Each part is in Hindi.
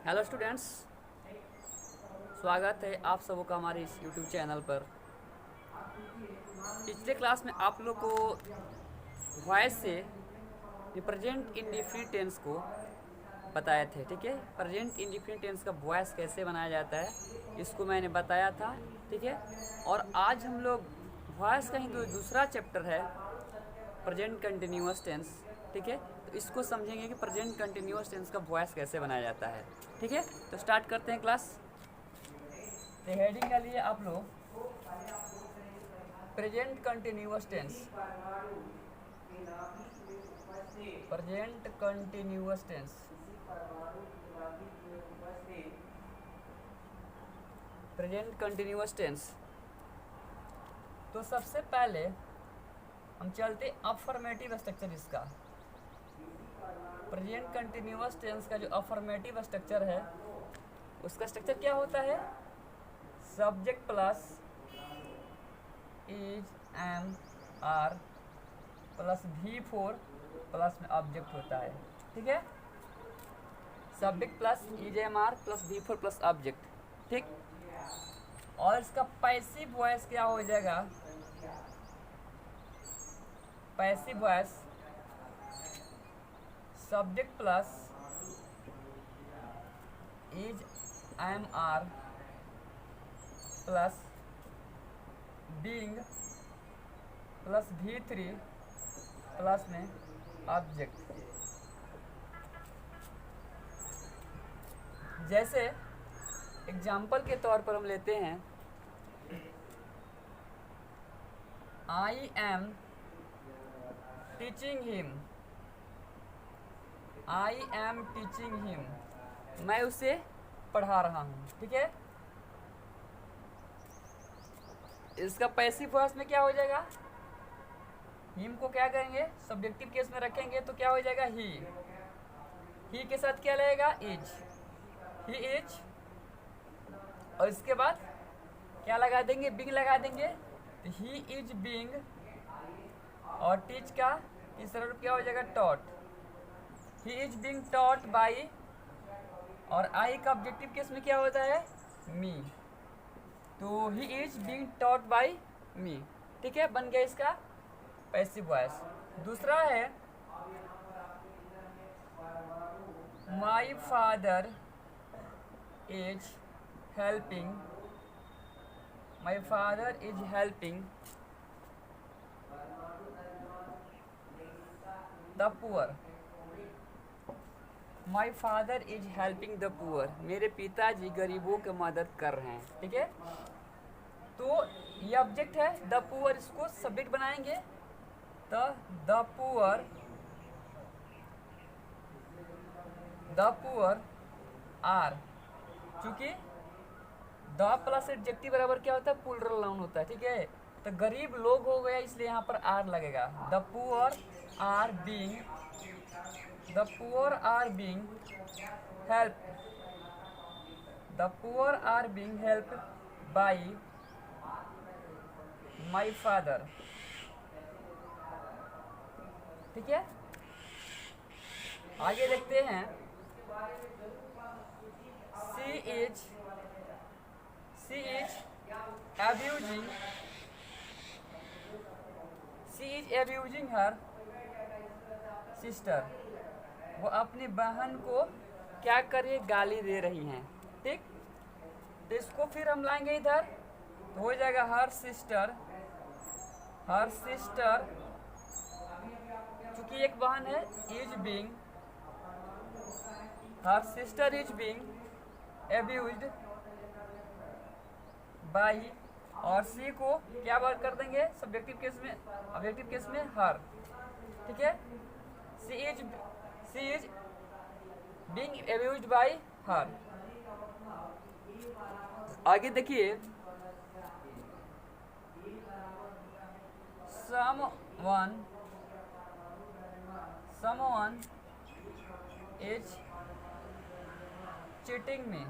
हेलो स्टूडेंट्स, स्वागत है आप सबों का हमारे इस यूट्यूब चैनल पर। पिछले क्लास में आप लोग को वॉइस से रिप्रेजेंट इंडिफिनिट टेंस को बताए थे, ठीक है। प्रेजेंट इंडिफिनिट टेंस का वॉइस कैसे बनाया जाता है इसको मैंने बताया था, ठीक है। और आज हम लोग वॉइस का ही दूसरा चैप्टर है प्रेजेंट कंटिन्यूअस टेंस, ठीक है। तो इसको समझेंगे कि प्रेजेंट कंटिन्यूअस टेंस का वॉइस कैसे बनाया जाता है, ठीक है। तो स्टार्ट करते हैं क्लास। तो हेडिंग के लिए आप लोग present continuous tense, present continuous tense, present continuous tense. तो सबसे पहले हम चलते अफर्मेटिव स्ट्रक्चर इसका। प्रेजेंट कंटिन्यूअस टेंस का जो अफर्मेटिव स्ट्रक्चर है उसका स्ट्रक्चर क्या होता है? Subject plus is am are plus V4 plus में ऑब्जेक्ट होता है, ठीक है। Subject plus is am are plus V4 plus object, ठीक। और इसका पैसिव वॉइस क्या हो जाएगा? Passive voice subject plus is am are plus being plus V3 plus में ऑब्जेक्ट। जैसे एग्जाम्पल के तौर पर हम लेते हैं, I am teaching him, I am teaching him, मैं उसे पढ़ा रहा हूँ, ठीक है। इसका पैसिव वॉइस में क्या हो जाएगा? हिम को क्या करेंगे? सब्जेक्टिव केस में रखेंगे तो क्या हो जाएगा? ही के साथ क्या लगेगा? Is, he is. और इसके बाद क्या लगा देंगे? बिंग लगा देंगे। तो ही इज बिंग, और टीच का तीसरा रूप क्या हो जाएगा? Taught. He is being taught by, और आई का ऑब्जेक्टिव केस में क्या होता है? मी। तो he is being taught by me, ठीक है। बन गया इसका पैसिव वॉइस। दूसरा है my father is helping, my father is helping the poor, my father is helping the poor, मेरे पिताजी गरीबों की मदद कर रहे हैं, ठीक है। तो ये ऑब्जेक्ट है द पुअर, इसको सब्जेक्ट बनाएंगे तो the poor, the poor are, चूंकि द प्लस एडजेक्टिव बराबर क्या होता है? प्लूरल नाउन होता है, ठीक है। तो गरीब लोग हो गया इसलिए यहाँ पर आर लगेगा। The poor are being, the poor are being help, the poor are being help by my father, ठीक है। आगे देखते हैं, she is abusing, she is abusing her sister, वो अपनी बहन को क्या करे? गाली दे रही हैं, ठीक। तो इसको फिर हम लाएंगे इधर तो हो जाएगा हर सिस्टर, हर सिस्टर, चूंकि एक बहन है, is being, her sister is being abused by, और सी को क्या वर्क कर देंगे? सब्जेक्टिव केस में, ऑब्जेक्टिव केस में हर, ठीक है। She is being abused by her. आगे देखिए, someone is cheating me,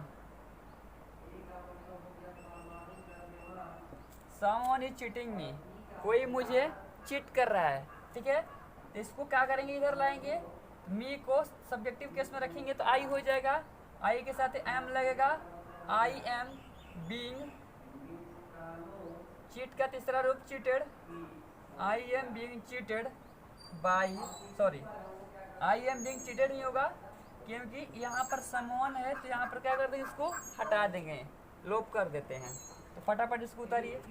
someone is cheating me, कोई मुझे चीट कर रहा है, ठीक है। तो इसको क्या करेंगे? इधर लाएंगे, मी को सब्जेक्टिव केस में रखेंगे तो आई हो जाएगा, आई के साथ एम लगेगा, आई एम बीइंग, चीट का तीसरा रूप cheated, I am being cheated by, sorry I am being cheated नहीं होगा क्योंकि यहाँ पर समवन है, तो यहाँ पर क्या कर देंगे, इसको हटा देंगे, लोप कर देते हैं। तो फटाफट इसको उतारिए।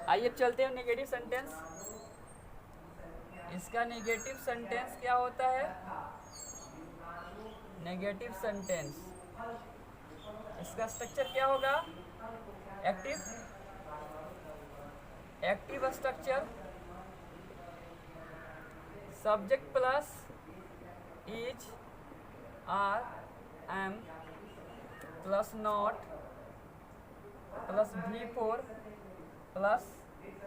आइए अब चलते हैं नेगेटिव सेंटेंस। इसका नेगेटिव सेंटेंस क्या होता है? नेगेटिव सेंटेंस, इसका स्ट्रक्चर क्या होगा? Active, active structure, subject plus is, are, am plus not plus V4 plus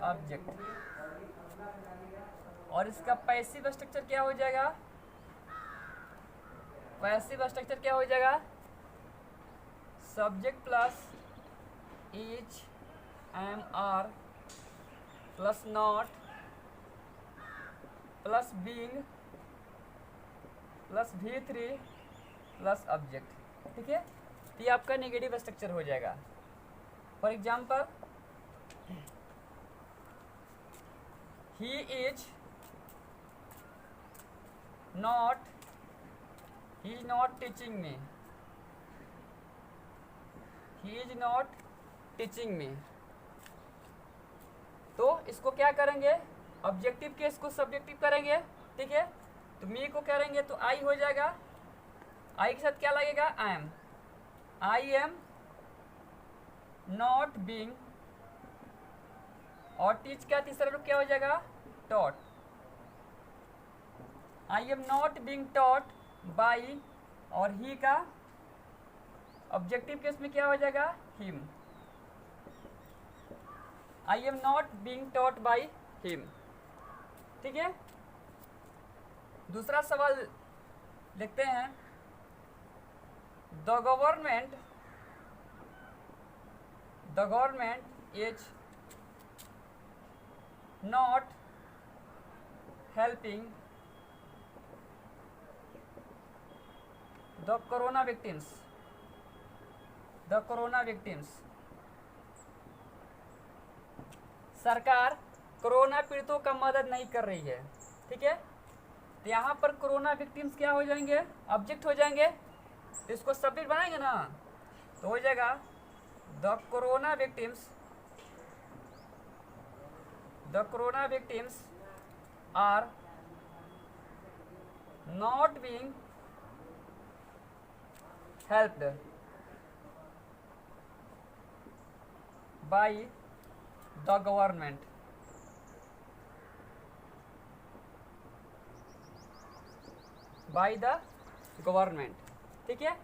object. और इसका पैसिव स्ट्रक्चर क्या हो जाएगा? पैसिव स्ट्रक्चर क्या हो जाएगा? Subject plus is, am, are plus not plus being plus V3 plus object. ठीक है, तो ये आपका नेगेटिव स्ट्रक्चर हो जाएगा। For example, he is not teaching me, he is not teaching me। तो इसको क्या करेंगे? ऑब्जेक्टिव के इसको सब्जेक्टिव करेंगे। ठीक है, तो मी को करेंगे तो आई हो जाएगा, आई के साथ क्या लगेगा? Am, I am not being, और टीच का तीसरा रूप क्या हो जाएगा? Taught. I am not being taught by, और ही का ऑब्जेक्टिव केस में क्या हो जाएगा? Him. I am not being taught by him. ठीक है, दूसरा सवाल लिखते हैं। The government is not helping the corona victims, सरकार कोरोना पीड़ितों का मदद नहीं कर रही है। ठीक है, तो यहाँ पर कोरोना विक्टिम्स क्या हो जाएंगे? ऑब्जेक्ट हो जाएंगे। तो इसको सब्जेक्ट बनाएंगे ना, तो हो जाएगा the corona victims are not being helped by the government। ठीक है,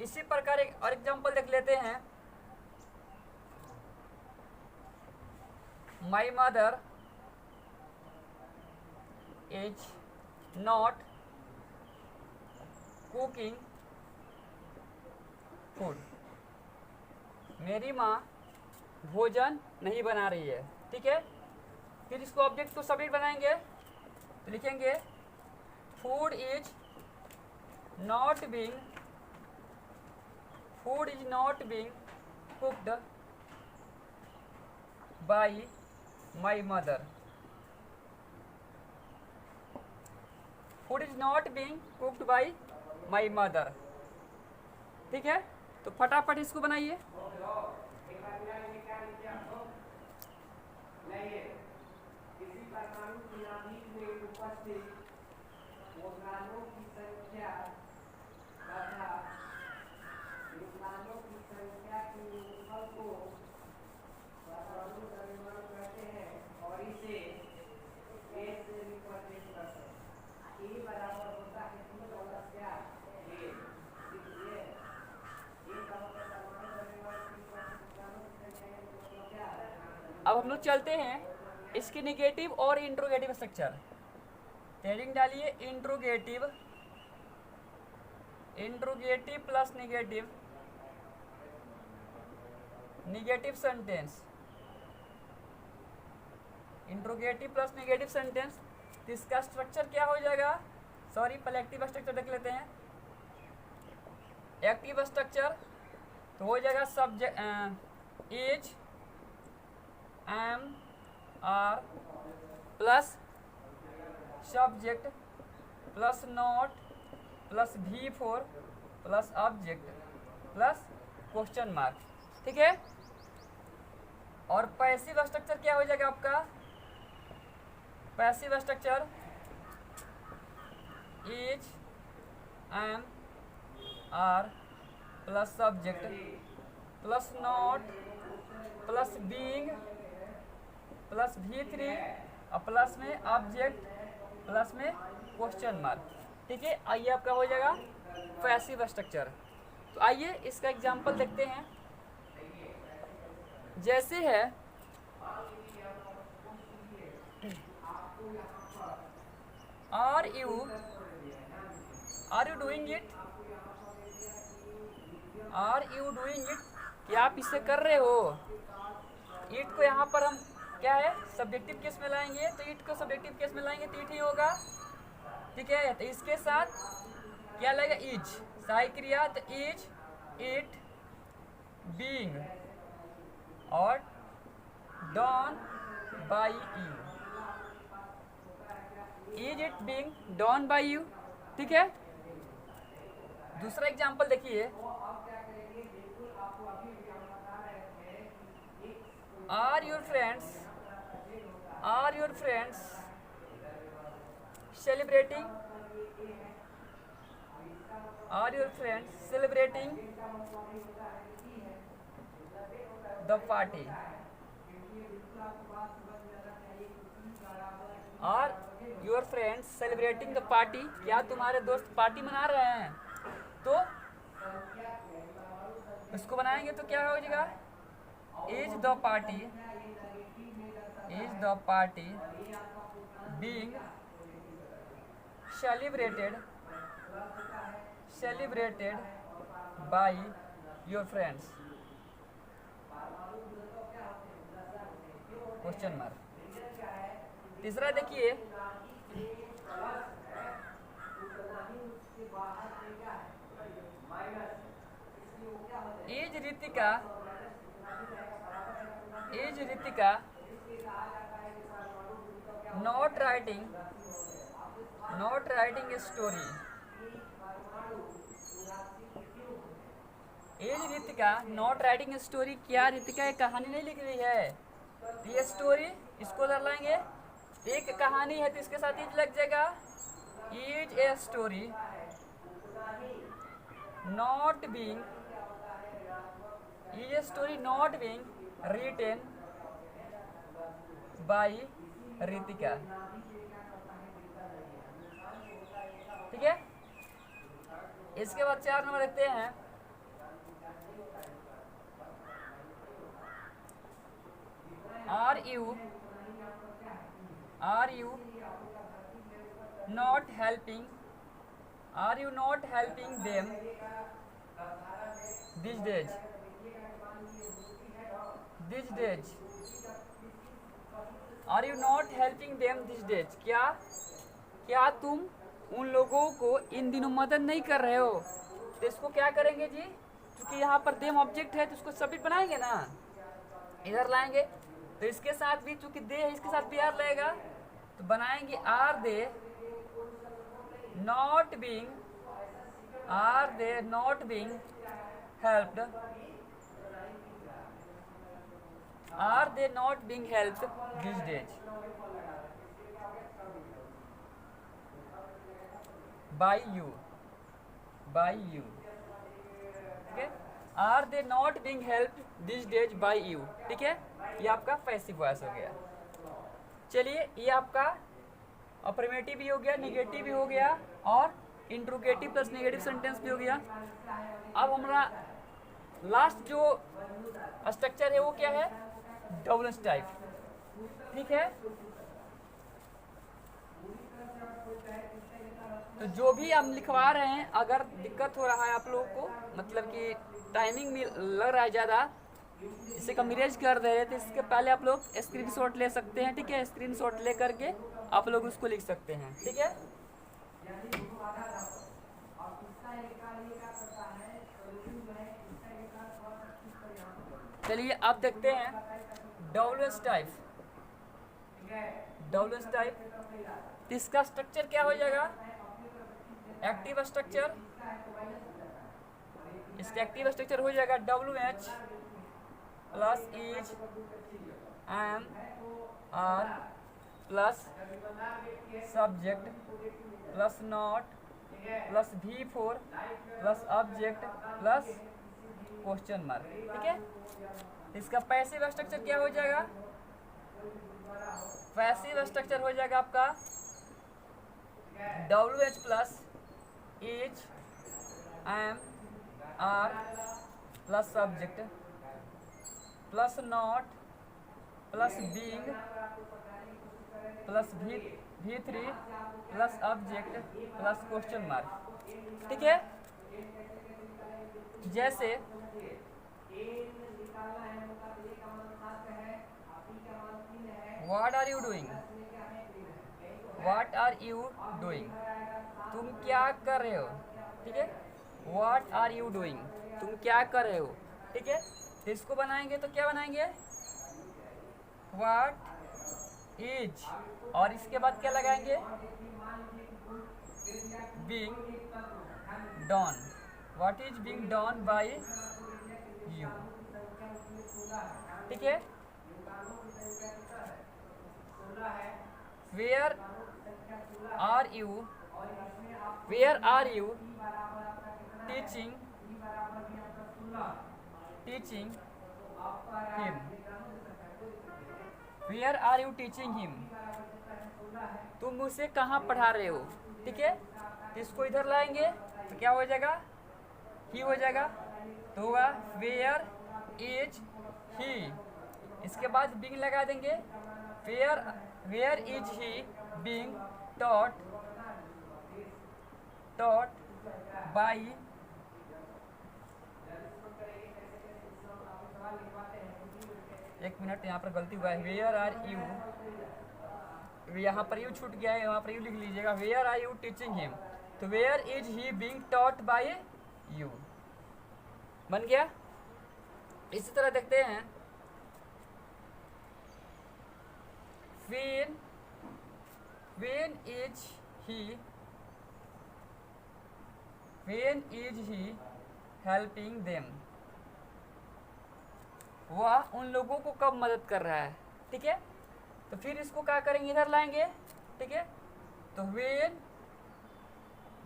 इसी प्रकार एक और एग्जांपल देख लेते हैं। My mother is not cooking food। मेरी माँ भोजन नहीं बना रही है। ठीक है, फिर इसको ऑब्जेक्ट को सब्जेक्ट बनाएंगे, तो लिखेंगे food is not being cooked by my mother। Food is not being cooked by my mother। ठीक है, तो फटाफट इसको बनाइए। अब हम लोग चलते हैं इसके निगेटिव और इंट्रोगेटिव स्ट्रक्चर। हेडिंग डालिए interrogative, interrogative plus negative, negative sentence, interrogative plus negative sentence. तो इसका स्ट्रक्चर क्या हो जाएगा, सॉरी पहले एक्टिव स्ट्रक्चर देख लेते हैं। एक्टिव स्ट्रक्चर तो हो जाएगा subject is, am, are plus subject plus not plus V4 plus object plus question mark, ठीक है। और पैसिव स्ट्रक्चर क्या हो जाएगा आपका, passive structure is, am, are plus subject plus not plus being plus V3 और प्लस में ऑब्जेक्ट प्लस में क्वेश्चन मार्क, ठीक है। आइए आपका हो जाएगा पैसिव स्ट्रक्चर। तो आइए इसका एग्जांपल देखते हैं। जैसे है are you doing it, are you doing it, क्या आप इसे कर रहे हो। इट को यहाँ पर हम क्या है सब्जेक्टिव केस में लाएंगे, तो इट को सब्जेक्टिव केस में लाएंगे तो इट ही होगा, ठीक है। तो इसके साथ क्या लगेगा इज, सहायक क्रिया, तो इज इट बीइंग और done by you, is it being done by you, ठीक है। दूसरा एग्जांपल देखिए, are your friends celebrating, are your friends celebrating the party, are your friends celebrating the party, क्या तुम्हारे दोस्त पार्टी मना रहे हैं। तो इसको बनाएंगे तो क्या हो जाएगा, is the party being celebrated by your friends, question mark. तीसरा देखिए, is Ritika not writing a story, is Ritika not writing a story, क्या रितिका एक कहानी नहीं लिख रही है। तो ये स्टोरी इसको उधर लाएंगे, एक कहानी है तो इसके साथ इज लग जाएगा, is a story not being, is a story not being written by Ritika, ठीक है। इसके बाद 4 नंबर देखते हैं, are you not helping them these days, are you not helping them these days, क्या तुम उन लोगों को इन दिनों मदद नहीं कर रहे हो। तो इसको क्या करेंगे जी, क्योंकि यहाँ पर देम ऑब्जेक्ट है तो इसको सब्जेक्ट बनाएंगे ना, इधर लाएंगे। तो इसके साथ भी चूंकि दे है इसके साथ भी आर लगेगा, तो बनाएंगे are they not being helped, are they not being helped these days by you, ठीक है। are they not being helped these days by you, ठीक है। ये आपका पैसिव वॉइस हो गया। चलिए ये आपका अफर्मेटिव भी हो गया, निगेटिव भी हो गया और इंट्रोगेटिव प्लस नेगेटिव सेंटेंस भी हो गया। अब हमारा लास्ट जो स्ट्रक्चर है वो क्या है, डबल टाइप। ठीक है। तो जो भी हम लिखवा रहे हैं, अगर दिक्कत हो रहा है आप लोगों को, मतलब कि टाइमिंग में लग रहा है ज़्यादा, इसे कम इरेज कर दे रहे, तो इसके पहले आप लोग स्क्रीनशॉट ले सकते हैं। ठीक है, स्क्रीनशॉट ले करके आप लोग उसको लिख सकते हैं। ठीक है, चलिए अब देखते हैं डब्ल्यूएस टाइप। डब्ल्यूएस टाइप इसका स्ट्रक्चर क्या हो जाएगा? Active structure. इसका एक्टिव स्ट्रक्चर हो जाएगा WH plus is am are plus subject plus not plus V4 plus object plus question mark. ठीक है, इसका पैसिव स्ट्रक्चर क्या हो जाएगा? पैसिव स्ट्रक्चर हो जाएगा आपका WH plus is am are plus subject plus not plus being plus V3 plus object plus question mark. ठीक है, जैसे what are you doing, what are you doing, तुम क्या कर रहे हो। ठीक है, व्हाट आर यू डूइंग, तुम क्या कर रहे हो। ठीक है, तो इसको बनाएंगे तो क्या बनाएंगे? व्हाट इज, और इसके बाद क्या लगाएंगे? Being done, what is being done by you. ठीक है, where are you, where are you teaching him, where are you teaching him, तुम उसे कहाँ पढ़ा रहे हो। ठीक है, तो इसको इधर लाएंगे तो क्या हो जाएगा? ही हो जाएगा, तो होगा वेयर इज ही। इसके बाद बीइंग लगा देंगे, where is he being taught by, एक मिनट यहाँ पर गलती हुआ है, वेयर आर यू, यहाँ पर यू छूट गया है, वहाँ पर यू लिख लीजिएगा, where are you teaching him, तो where is he being taught by you. बन गया। इसी तरह देखते हैं when is he helping them, वह उन लोगों को कब मदद कर रहा है। ठीक है, तो फिर इसको क्या करेंगे? इधर लाएंगे। ठीक है, तो when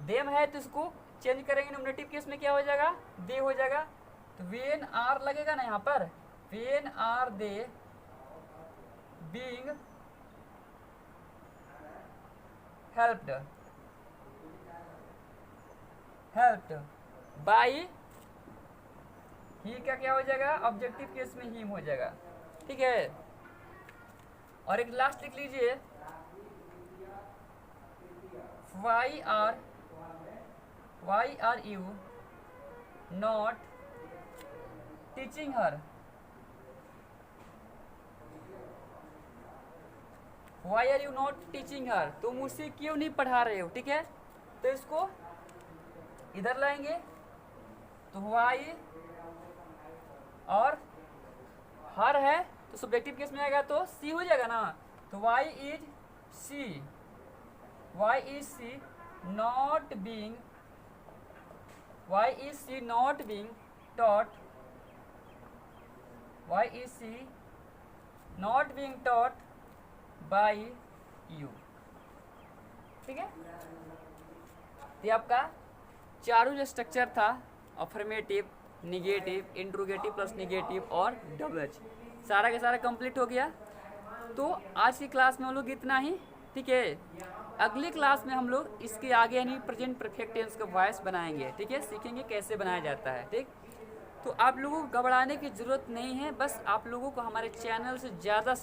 them है तो इसको चेंज करेंगे, नॉमिनेटिव केस में क्या हो जाएगा? दे हो जाएगा, तो when आर लगेगा ना यहाँ पर, when आर दे being helped by ही का क्या हो जाएगा? ऑब्जेक्टिव केस में हिम हो जाएगा। ठीक है, और एक लास्ट लिख लीजिए, why are you not teaching her, why are you not teaching her, तुम उसे क्यों नहीं पढ़ा रहे हो। ठीक है, तो इसको इधर लाएंगे, तो वाई और हर है तो सब्जेक्टिव केस में आएगा तो सी हो जाएगा ना, तो why is she not being taught by you. ठीक है, ये आपका चारों जो स्ट्रक्चर था, affirmative, negative, interrogative plus negative और WH, सारा का सारा कंप्लीट हो गया। तो आज की क्लास में हम लोग इतना ही। ठीक है, अगली क्लास में हम लोग इसके आगे यानी प्रेजेंट परफेक्ट टेंस का वॉइस बनाएंगे। ठीक है, सीखेंगे कैसे बनाया जाता है। ठीक, तो आप लोगों को घबराने की ज़रूरत नहीं है, बस आप लोगों को हमारे चैनल से ज़्यादा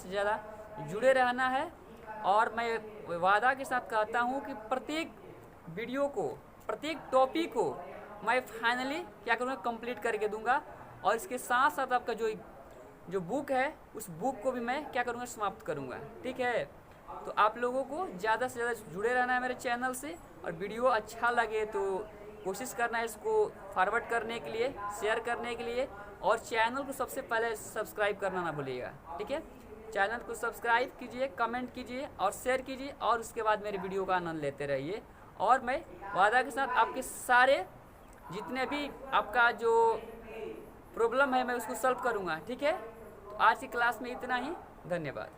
जुड़े रहना है। और मैं वादा के साथ कहता हूँ कि प्रत्येक वीडियो को, प्रत्येक टॉपिक को मैं फाइनली क्या करूँगा, कंप्लीट करके दूंगा। और इसके साथ साथ आपका जो बुक है उस बुक को भी मैं क्या करूँगा, समाप्त करूँगा। ठीक है, तो आप लोगों को ज़्यादा से ज़्यादा जुड़े रहना है मेरे चैनल से। और वीडियो अच्छा लगे तो कोशिश करना है इसको फॉरवर्ड करने के लिए, शेयर करने के लिए। और चैनल को सबसे पहले सब्सक्राइब करना ना भूलिएगा। ठीक है, चैनल को सब्सक्राइब कीजिए, कमेंट कीजिए और शेयर कीजिए, और उसके बाद मेरे वीडियो का आनंद लेते रहिए। और मैं वादा के साथ आपके सारे जितने भी आपका जो प्रॉब्लम है मैं उसको सॉल्व करूँगा। ठीक है, तो आज की क्लास में इतना ही। धन्यवाद।